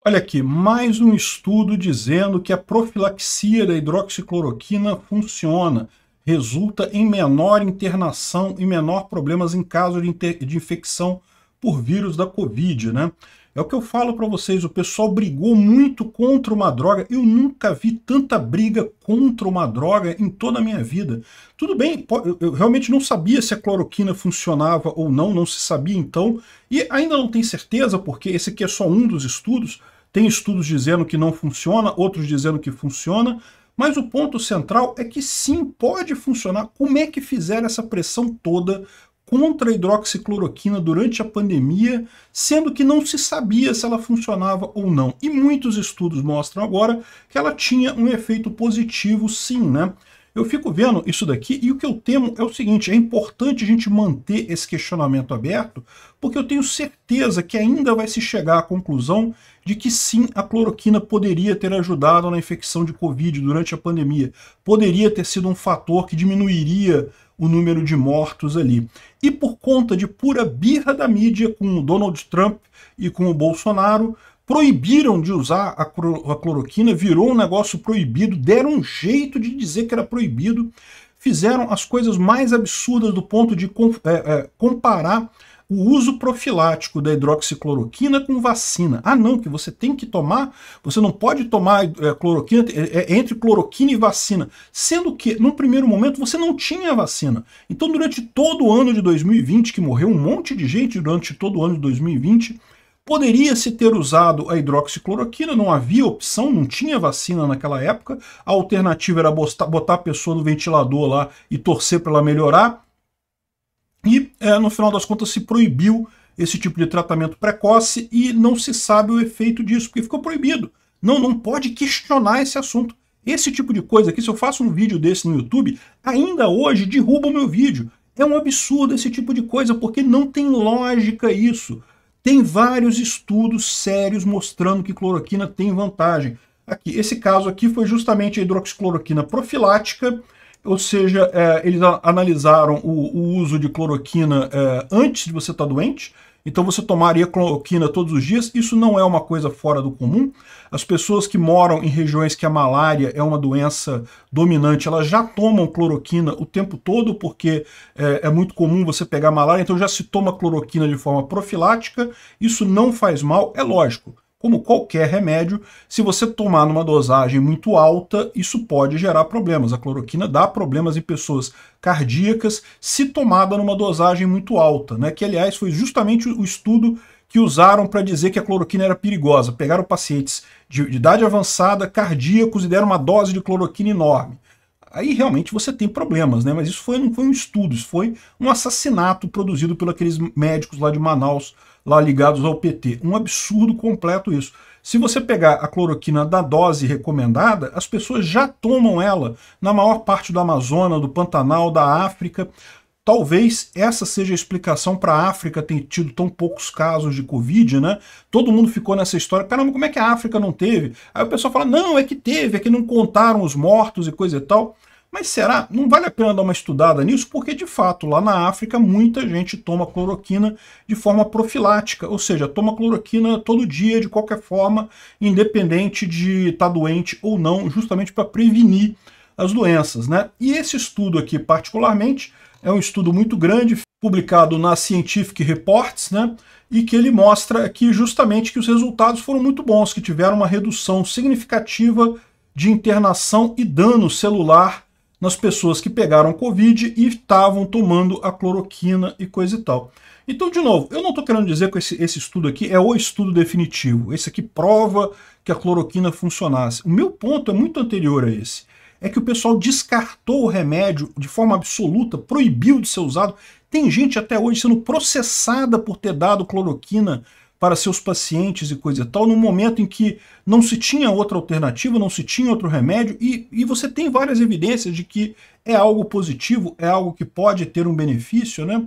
Olha aqui, mais um estudo dizendo que a profilaxia da hidroxicloroquina funciona, resulta em menor internação e menor problemas em caso de infecção por vírus da Covid, né? É o que eu falo para vocês, o pessoal brigou muito contra uma droga. Eu nunca vi tanta briga contra uma droga em toda a minha vida. Tudo bem, eu realmente não sabia se a cloroquina funcionava ou não, não se sabia então, e ainda não tem certeza, porque esse aqui é só um dos estudos. Tem estudos dizendo que não funciona, outros dizendo que funciona, mas o ponto central é que sim, pode funcionar. Como é que fizeram essa pressão toda contra a hidroxicloroquina durante a pandemia, sendo que não se sabia se ela funcionava ou não? E muitos estudos mostram agora que ela tinha um efeito positivo sim, né? Eu fico vendo isso daqui e o que eu temo é o seguinte: é importante a gente manter esse questionamento aberto, porque eu tenho certeza que ainda vai se chegar à conclusão de que sim, a cloroquina poderia ter ajudado na infecção de Covid durante a pandemia, poderia ter sido um fator que diminuiria o número de mortos ali. E por conta de pura birra da mídia com o Donald Trump e com o Bolsonaro, proibiram de usar a cloroquina, virou um negócio proibido, deram um jeito de dizer que era proibido, fizeram as coisas mais absurdas do ponto de comparar o uso profilático da hidroxicloroquina com vacina. Ah não, que você tem que tomar, você não pode tomar cloroquina, entre cloroquina e vacina, sendo que, num primeiro momento, você não tinha vacina. Então, durante todo o ano de 2020, que morreu um monte de gente durante todo o ano de 2020, poderia-se ter usado a hidroxicloroquina, não havia opção, não tinha vacina naquela época, a alternativa era botar a pessoa no ventilador lá e torcer para ela melhorar, e no final das contas se proibiu esse tipo de tratamento precoce e não se sabe o efeito disso, porque ficou proibido. Não pode questionar esse assunto. Esse tipo de coisa aqui, se eu faço um vídeo desse no YouTube, ainda hoje derruba o meu vídeo. É um absurdo esse tipo de coisa, porque não tem lógica isso. Tem vários estudos sérios mostrando que cloroquina tem vantagem. Aqui, esse caso aqui foi justamente a hidroxicloroquina profilática, ou seja, eles analisaram o uso de cloroquina antes de você estar doente. Então você tomaria cloroquina todos os dias, isso não é uma coisa fora do comum. As pessoas que moram em regiões que a malária é uma doença dominante, elas já tomam cloroquina o tempo todo, porque é muito comum você pegar malária, então já se toma cloroquina de forma profilática, isso não faz mal, é lógico. Como qualquer remédio, se você tomar numa dosagem muito alta, isso pode gerar problemas. A cloroquina dá problemas em pessoas cardíacas se tomada numa dosagem muito alta, né? Que, aliás, foi justamente o estudo que usaram para dizer que a cloroquina era perigosa. Pegaram pacientes de idade avançada, cardíacos, e deram uma dose de cloroquina enorme. Aí realmente você tem problemas, né? Mas isso não foi um estudo, isso foi um assassinato produzido por aqueles médicos lá de Manaus, lá ligados ao PT. Um absurdo completo isso. Se você pegar a cloroquina da dose recomendada, as pessoas já tomam ela na maior parte do Amazonas, do Pantanal, da África. Talvez essa seja a explicação para a África ter tido tão poucos casos de Covid, né? Todo mundo ficou nessa história, caramba, como é que a África não teve? Aí o pessoal fala, não, é que não contaram os mortos e coisa e tal. Mas será? Não vale a pena dar uma estudada nisso, porque de fato lá na África muita gente toma cloroquina de forma profilática, ou seja, toma cloroquina todo dia, de qualquer forma, independente de estar doente ou não, justamente para prevenir as doenças, né? E esse estudo aqui, particularmente, é um estudo muito grande, publicado na Scientific Reports, né? E que ele mostra aqui justamente que os resultados foram muito bons, que tiveram uma redução significativa de internação e dano celular nas pessoas que pegaram Covid e estavam tomando a cloroquina e coisa e tal. Então, de novo, eu não estou querendo dizer que esse estudo aqui é o estudo definitivo. Esse aqui prova que a cloroquina funcionasse. O meu ponto é muito anterior a esse. É que o pessoal descartou o remédio de forma absoluta, proibiu de ser usado. Tem gente até hoje sendo processada por ter dado cloroquina para seus pacientes e coisa e tal, no momento em que não se tinha outra alternativa, não se tinha outro remédio, e você tem várias evidências de que é algo positivo, é algo que pode ter um benefício, né?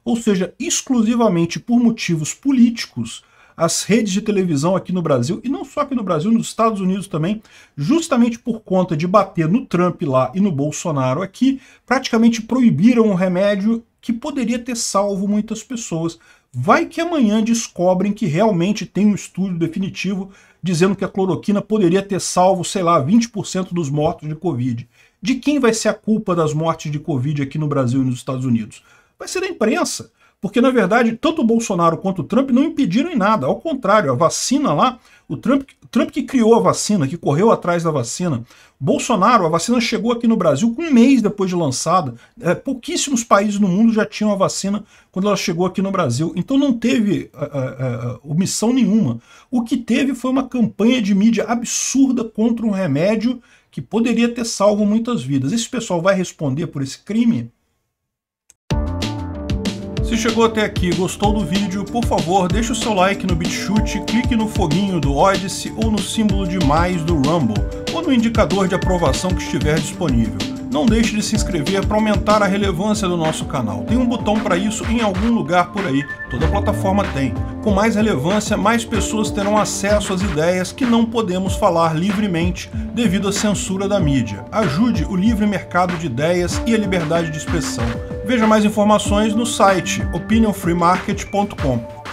Ou seja, exclusivamente por motivos políticos, as redes de televisão aqui no Brasil, e não só aqui no Brasil, nos Estados Unidos também, justamente por conta de bater no Trump lá e no Bolsonaro aqui, praticamente proibiram um remédio que poderia ter salvo muitas pessoas. Vai que amanhã descobrem que realmente tem um estudo definitivo dizendo que a cloroquina poderia ter salvo, sei lá, 20% dos mortos de Covid. De quem vai ser a culpa das mortes de Covid aqui no Brasil e nos Estados Unidos? Vai ser da imprensa. Porque, na verdade, tanto o Bolsonaro quanto o Trump não impediram em nada. Ao contrário, a vacina lá, o Trump que criou a vacina, que correu atrás da vacina. Bolsonaro, a vacina chegou aqui no Brasil com um mês depois de lançada. Pouquíssimos países no mundo já tinham a vacina quando ela chegou aqui no Brasil. Então não teve omissão nenhuma. O que teve foi uma campanha de mídia absurda contra um remédio que poderia ter salvo muitas vidas. Esse pessoal vai responder por esse crime? Se chegou até aqui e gostou do vídeo, por favor, deixe o seu like no BitChute, clique no foguinho do Odysee ou no símbolo de mais do Rumble, ou no indicador de aprovação que estiver disponível. Não deixe de se inscrever para aumentar a relevância do nosso canal. Tem um botão para isso em algum lugar por aí, toda plataforma tem. Com mais relevância, mais pessoas terão acesso às ideias que não podemos falar livremente devido à censura da mídia. Ajude o livre mercado de ideias e a liberdade de expressão. Veja mais informações no site opinionfreemarket.com.